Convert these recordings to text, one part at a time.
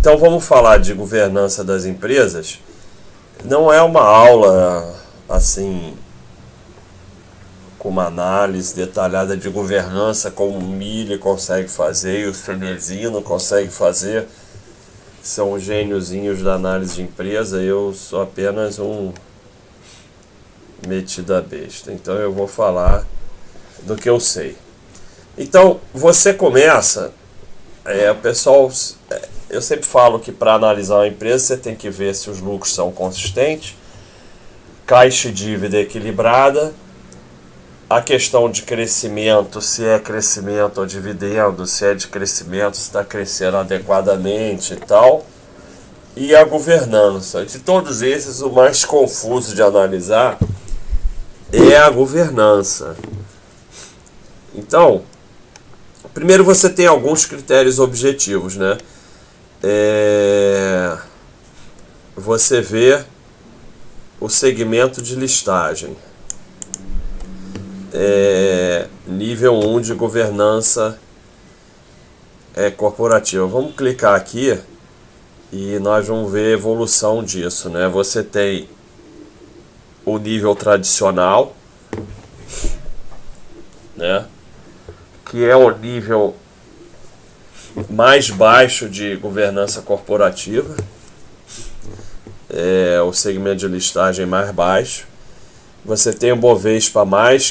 Então vamos falar de governança das empresas. Não é uma aula assim com uma análise detalhada de governança como o Mille consegue fazer e o Senesino consegue fazer. São gêniozinhos da análise de empresa. Eu sou apenas um metido a besta. Então eu vou falar do que eu sei. Então você começa, o pessoal, eu sempre falo que para analisar uma empresa você tem que ver se os lucros são consistentes, caixa e dívida equilibrada, a questão de crescimento, se é crescimento ou dividendo, se é de crescimento, se está crescendo adequadamente e tal, e a governança. De todos esses, o mais confuso de analisar é a governança. Então, primeiro você tem alguns critérios objetivos, né? Você vê o segmento de listagem. Nível 1 de governança corporativa. Vamos clicar aqui e nós vamos ver a evolução disso, né? Você tem o nível tradicional, né? Que é o nível mais baixo de governança corporativa, o segmento de listagem mais baixo. Você tem o Bovespa+,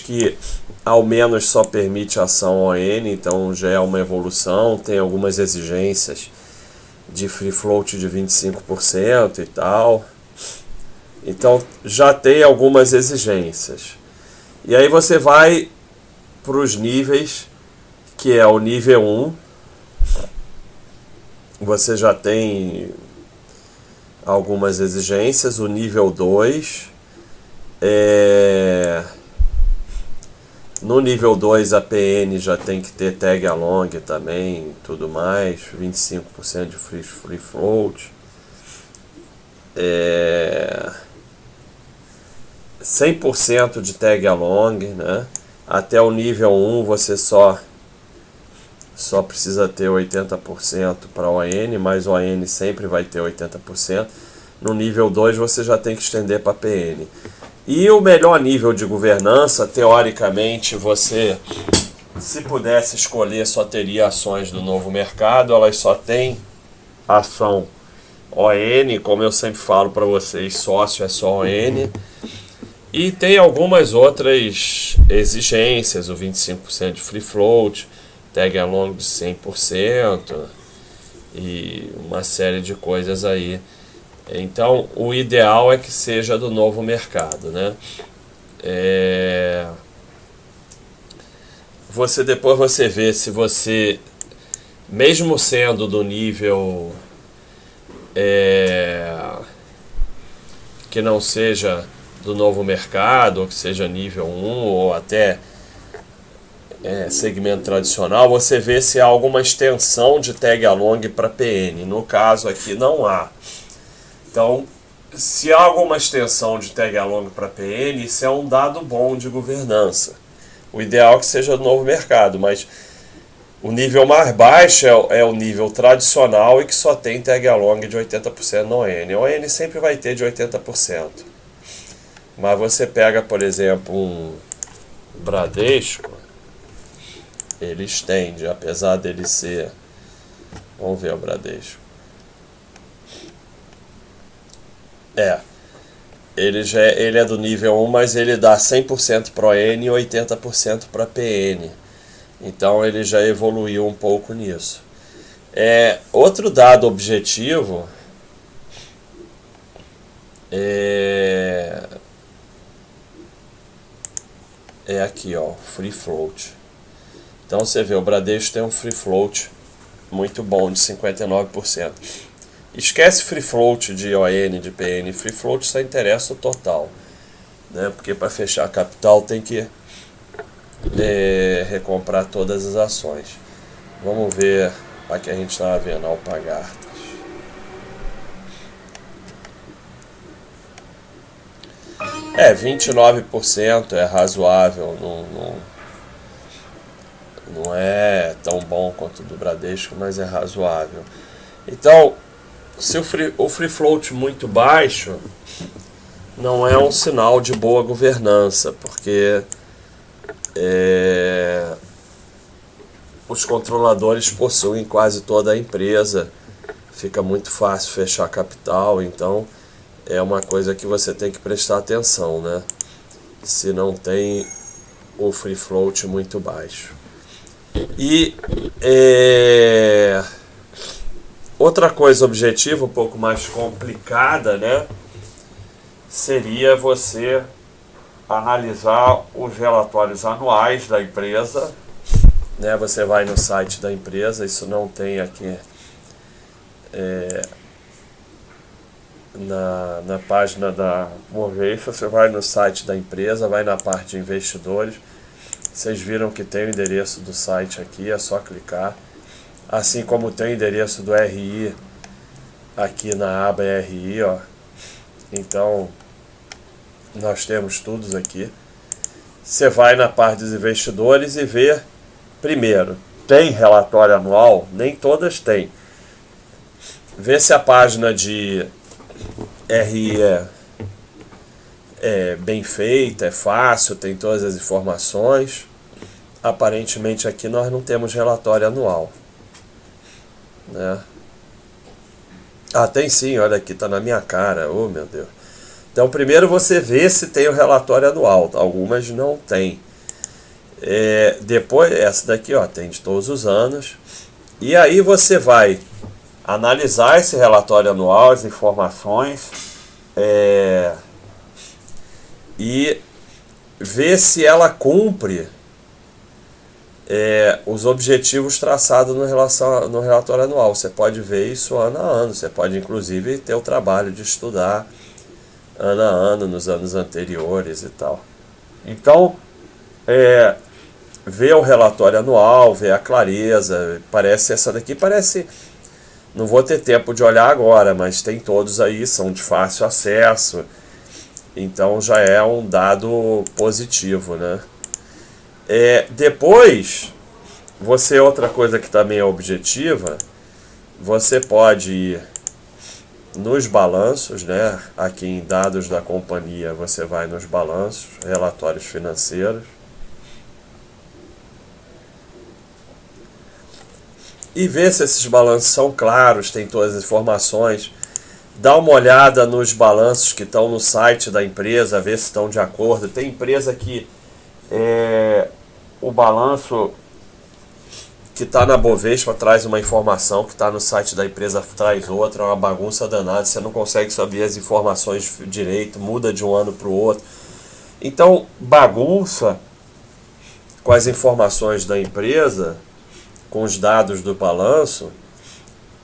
que ao menos só permite ação ON, então já é uma evolução, tem algumas exigências de free float de 25% e tal. Então já tem algumas exigências. E aí você vai para os níveis, que é o nível 1, você já tem algumas exigências. O nível 2, no nível 2 a PN já tem que ter tag along também, tudo mais, 25% de free float, 100% de tag along, né? Até o nível 1 você só precisa ter 80% para ON, mas o ON sempre vai ter 80%. No nível 2 você já tem que estender para PN. E o melhor nível de governança, teoricamente, você, se pudesse escolher, só teria ações do novo mercado. Elas só têm ação ON, como eu sempre falo para vocês, sócio é só ON. E tem algumas outras exigências, o 25% de free float, tag along de 100% e uma série de coisas aí. Então o ideal é que seja do novo mercado, né? Depois você vê se você, mesmo sendo do nível que não seja do novo mercado, ou que seja nível 1 ou até segmento tradicional, você vê se há alguma extensão de tag along para PN. No caso aqui não há. Então, se há alguma extensão de tag along para PN, isso é um dado bom de governança. O ideal é que seja do novo mercado, mas o nível mais baixo é o nível tradicional e que só tem tag along de 80% no ON. O ON sempre vai ter de 80%. Mas você pega, por exemplo, um Bradesco, ele estende, apesar dele ser... Vamos ver o Bradesco. Ele é do nível 1, mas ele dá 100% para ON e 80% para PN. Então ele já evoluiu um pouco nisso. Outro dado objetivo é aqui, ó, free float. Então você vê, o Bradesco tem um free float muito bom de 59%. Esquece free float de ON, de PN. Free float só interessa o total, né? Porque para fechar capital tem que recomprar todas as ações. Vamos ver a que a gente estava vendo, Alpargatas. É, 29% é razoável, não é tão bom quanto o do Bradesco, mas é razoável. Então, Se o free float muito baixo não é um sinal de boa governança, porque os controladores possuem quase toda a empresa, fica muito fácil fechar capital, então é uma coisa que você tem que prestar atenção, né? Se não tem o free float muito baixo. E outra coisa objetiva, um pouco mais complicada, né? Seria você analisar os relatórios anuais da empresa, né? Você vai no site da empresa, isso não tem aqui na página da Movespa. Você vai no site da empresa, vai na parte de investidores, vocês viram que tem o endereço do site aqui, é só clicar, assim como tem o endereço do RI aqui na aba RI, ó. Então nós temos tudo aqui. Você vai na parte dos investidores e vê, primeiro, tem relatório anual? Nem todas têm. Vê se a página de RI é bem feita, é fácil, tem todas as informações. Aparentemente aqui nós não temos relatório anual, né? Ah, tem sim, olha aqui, tá na minha cara, oh meu Deus. Então primeiro você vê se tem o relatório anual, algumas não tem. Depois, essa daqui, ó, tem de todos os anos. E aí você vai analisar esse relatório anual, as informações, e ver se ela cumpre os objetivos traçados no relatório anual. Você pode ver isso ano a ano, você pode inclusive ter o trabalho de estudar ano a ano, nos anos anteriores e tal. Então, ver o relatório anual, ver a clareza, essa daqui parece, não vou ter tempo de olhar agora, mas tem todos aí, são de fácil acesso, então já é um dado positivo, né? Depois, outra coisa que também é objetiva, você pode ir nos balanços, né? Aqui em dados da companhia, você vai nos balanços, relatórios financeiros, e ver se esses balanços são claros, tem todas as informações. Dá uma olhada nos balanços que estão no site da empresa, ver se estão de acordo. Tem empresa que o balanço que está na Bovespa traz uma informação, que está no site da empresa traz outra, é uma bagunça danada, você não consegue saber as informações direito, muda de um ano para o outro. Então, bagunça com as informações da empresa, com os dados do balanço,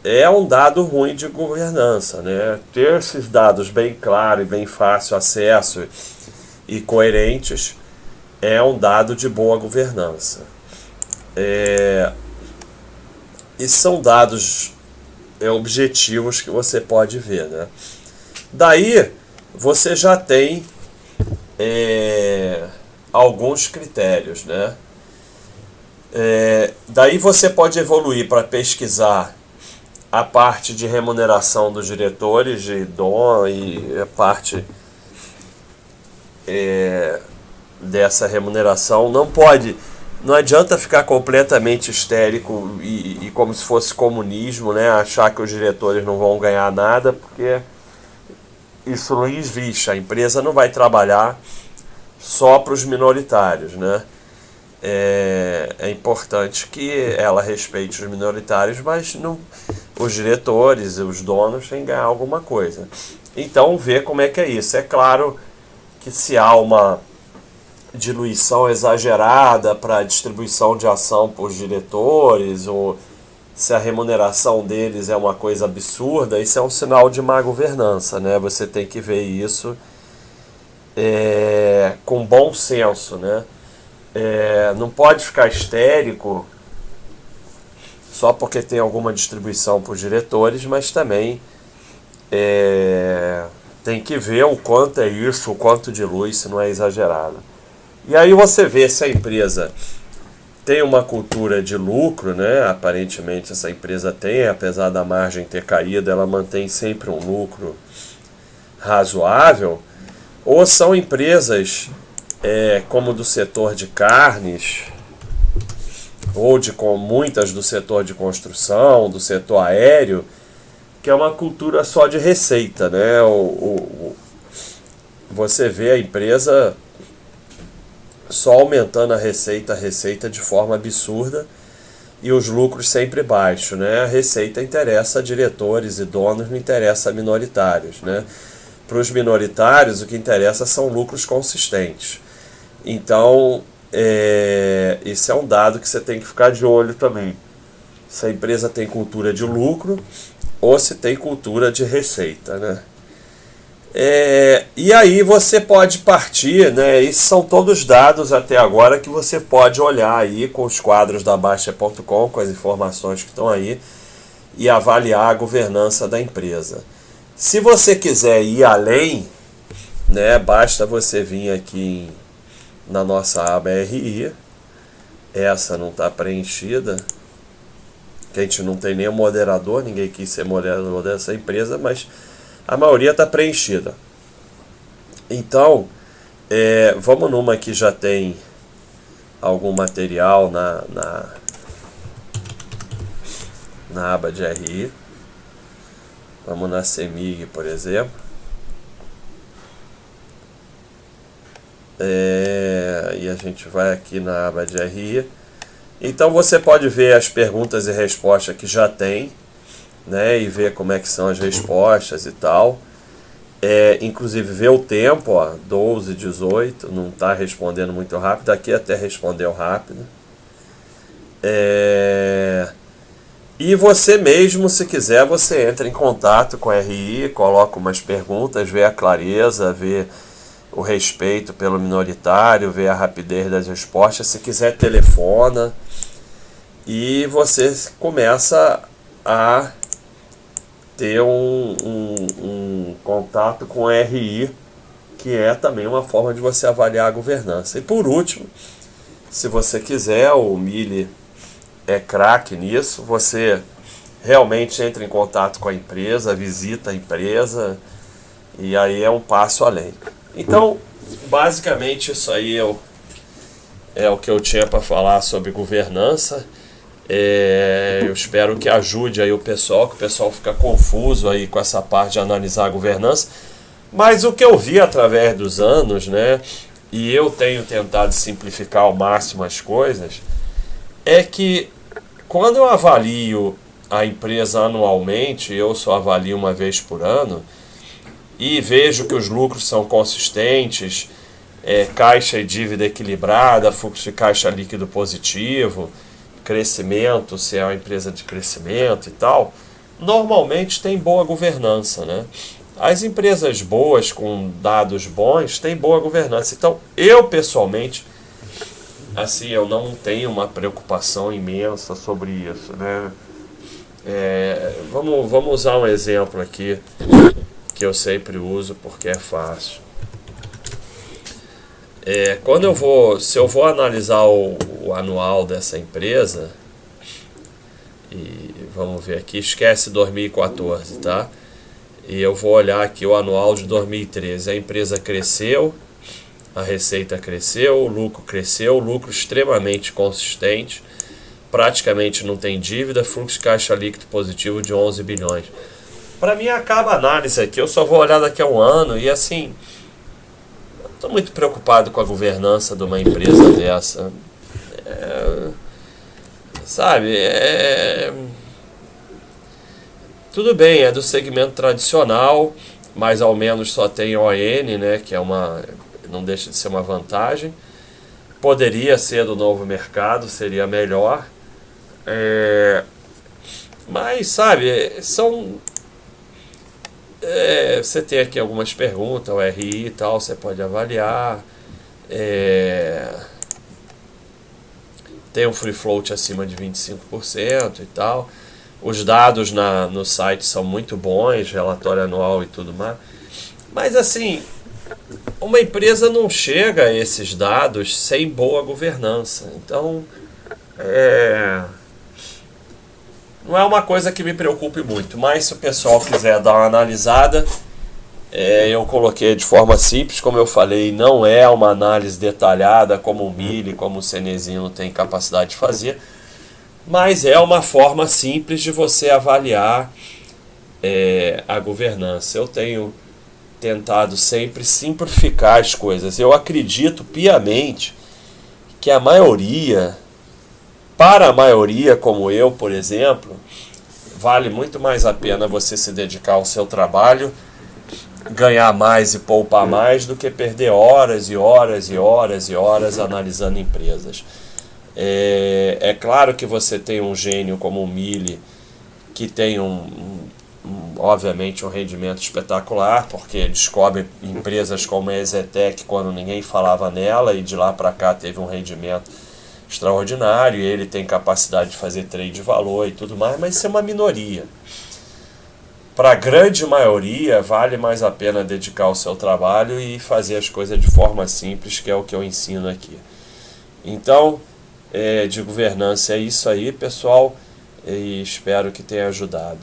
é um dado ruim de governança, né? Ter esses dados bem claros e bem fácil acesso e coerentes é um dado de boa governança. E são dados objetivos que você pode ver, né? Daí você já tem alguns critérios, né? Daí você pode evoluir para pesquisar a parte de remuneração dos diretores de dono e a parte dessa remuneração. Não adianta ficar completamente histérico e como se fosse comunismo, né? Achar que os diretores não vão ganhar nada, porque isso não existe. A empresa não vai trabalhar só para os minoritários, né? É importante que ela respeite os minoritários, mas não, os diretores e os donos têm que ganhar alguma coisa. Então, ver como é que é isso. É claro que se há uma diluição exagerada para a distribuição de ação para os diretores, ou se a remuneração deles é uma coisa absurda, isso é um sinal de má governança, né? Você tem que ver isso com bom senso, né? Não pode ficar histérico só porque tem alguma distribuição para os diretores, mas também tem que ver o quanto é isso, o quanto dilui, se não é exagerado. E aí você vê se a empresa tem uma cultura de lucro, né? Aparentemente essa empresa tem, apesar da margem ter caído, ela mantém sempre um lucro razoável, ou são empresas como do setor de carnes, ou com muitas do setor de construção, do setor aéreo, que é uma cultura só de receita, né? Você vê a empresa só aumentando a receita de forma absurda e os lucros sempre baixos, né? A receita interessa a diretores e donos, não interessa a minoritários, né? Para os minoritários, o que interessa são lucros consistentes. Então, esse é um dado que você tem que ficar de olho também. Se a empresa tem cultura de lucro ou se tem cultura de receita, né? E aí você pode partir, né? Esses são todos dados até agora que você pode olhar aí com os quadros da Baixa.com, com as informações que estão aí, e avaliar a governança da empresa. Se você quiser ir além, né, basta você vir aqui na nossa aba RI. Essa não está preenchida, que a gente não tem nenhum moderador, ninguém quis ser moderador dessa empresa, mas a maioria está preenchida. Então, vamos numa que já tem algum material na aba de RI. Vamos na CEMIG, por exemplo. E a gente vai aqui na aba de RI. Então você pode ver as perguntas e respostas que já tem, né, e ver como é que são as respostas e tal. Inclusive ver o tempo, ó, 12, 18, não está respondendo muito rápido. Aqui até respondeu rápido. E você mesmo, se quiser, você entra em contato com a RI, coloca umas perguntas, vê a clareza, vê o respeito pelo minoritário, vê a rapidez das respostas. Se quiser, telefona e você começa a ter um contato com a RI, que é também uma forma de você avaliar a governança. E por último, se você quiser, o Mili é craque nisso, você realmente entra em contato com a empresa, visita a empresa, e aí é um passo além. Então, basicamente isso aí é o que eu tinha para falar sobre governança. Eu espero que ajude aí o pessoal, que o pessoal fica confuso aí com essa parte de analisar a governança. Mas o que eu vi através dos anos, né, e eu tenho tentado simplificar ao máximo as coisas, é que quando eu avalio a empresa anualmente, eu só avalio uma vez por ano, e vejo que os lucros são consistentes, caixa e dívida equilibrada, fluxo de caixa líquido positivo, crescimento, se é uma empresa de crescimento e tal, normalmente tem boa governança, né? As empresas boas, com dados bons, têm boa governança. Então, eu pessoalmente, assim, eu não tenho uma preocupação imensa sobre isso, né? Vamos usar um exemplo aqui, que eu sempre uso porque é fácil. Se eu vou analisar o anual dessa empresa, e vamos ver aqui, esquece 2014, tá? E eu vou olhar aqui o anual de 2013. A empresa cresceu, a receita cresceu, o lucro extremamente consistente, praticamente não tem dívida, fluxo de caixa líquido positivo de 11 bilhões. Para mim acaba a análise aqui, eu só vou olhar daqui a um ano e assim, estou muito preocupado com a governança de uma empresa dessa. Tudo bem, é do segmento tradicional, mas ao menos só tem ON, né, que não deixa de ser uma vantagem. Poderia ser do novo mercado, seria melhor. Mas, você tem aqui algumas perguntas, o RI e tal, você pode avaliar. Tem um free float acima de 25% e tal. Os dados no site são muito bons, relatório anual e tudo mais. Mas assim, uma empresa não chega a esses dados sem boa governança. Então, Não é uma coisa que me preocupe muito, mas se o pessoal quiser dar uma analisada, eu coloquei de forma simples, como eu falei, não é uma análise detalhada como o Mille, como o Cenezino tem capacidade de fazer, mas é uma forma simples de você avaliar a governança. Eu tenho tentado sempre simplificar as coisas. Eu acredito piamente que para a maioria como eu, por exemplo, vale muito mais a pena você se dedicar ao seu trabalho, ganhar mais e poupar mais, do que perder horas e horas e horas e horas analisando empresas. É claro que você tem um gênio como o Mille, que tem obviamente um rendimento espetacular, porque descobre empresas como a Ezetec quando ninguém falava nela, e de lá para cá teve um rendimento extraordinário, e ele tem capacidade de fazer trade de valor e tudo mais, mas isso é uma minoria. Para a grande maioria, vale mais a pena dedicar o seu trabalho e fazer as coisas de forma simples, que é o que eu ensino aqui. Então, de governança é isso aí, pessoal, e espero que tenha ajudado.